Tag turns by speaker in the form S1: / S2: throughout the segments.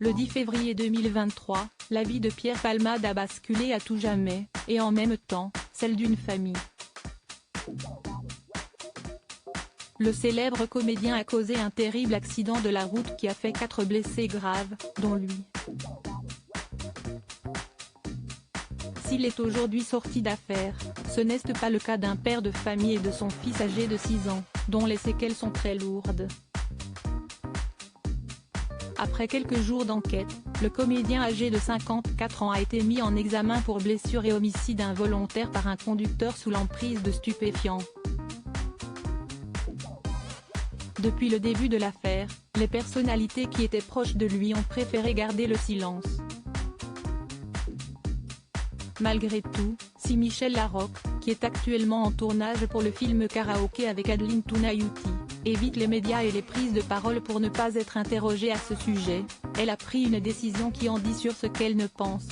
S1: Le 10 février 2023, la vie de Pierre Palmade a basculé à tout jamais, et en même temps, celle d'une famille. Le célèbre comédien a causé un terrible accident de la route qui a fait 4 blessés graves, dont lui. S'il est aujourd'hui sorti d'affaire, ce n'est pas le cas d'un père de famille et de son fils âgé de 6 ans, dont les séquelles sont très lourdes. Après quelques jours d'enquête, le comédien âgé de 54 ans a été mis en examen pour blessure et homicide involontaire par un conducteur sous l'emprise de stupéfiants. Depuis le début de l'affaire, les personnalités qui étaient proches de lui ont préféré garder le silence. Malgré tout, si Michel Larocque, qui est actuellement en tournage pour le film Karaoké avec Adeline Tounayouti, évite les médias et les prises de parole pour ne pas être interrogée à ce sujet, elle a pris une décision qui en dit sur ce qu'elle ne pense.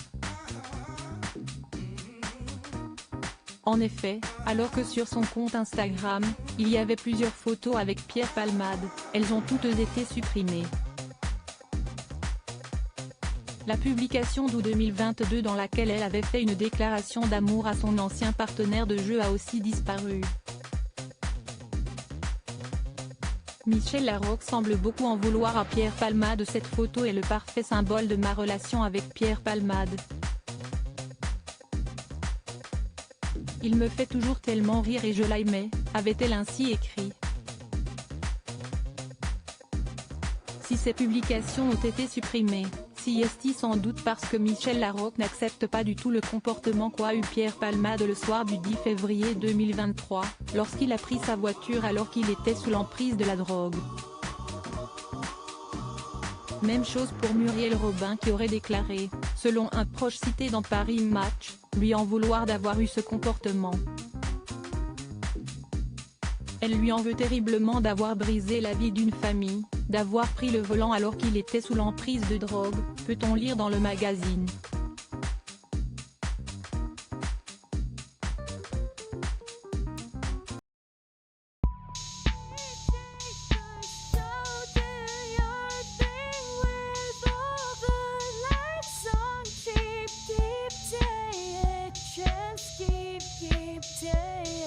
S1: En effet, alors que sur son compte Instagram, il y avait plusieurs photos avec Pierre Palmade, elles ont toutes été supprimées. La publication d'août 2022 dans laquelle elle avait fait une déclaration d'amour à son ancien partenaire de jeu a aussi disparu. Michel Larocque semble beaucoup en vouloir à Pierre Palmade. Cette photo est le parfait symbole de ma relation avec Pierre Palmade. Il me fait toujours tellement rire et je l'aimais, avait-elle ainsi écrit. Si ces publications ont été supprimées, si est sans doute parce que Michel Larocque n'accepte pas du tout le comportement qu'a eu Pierre Palmade le soir du 10 février 2023, lorsqu'il a pris sa voiture alors qu'il était sous l'emprise de la drogue. Même chose pour Muriel Robin qui aurait déclaré, selon un proche cité dans Paris Match, lui en vouloir d'avoir eu ce comportement. Elle lui en veut terriblement d'avoir brisé la vie d'une famille, d'avoir pris le volant alors qu'il était sous l'emprise de drogue, peut-on lire dans le magazine.
S2: Keep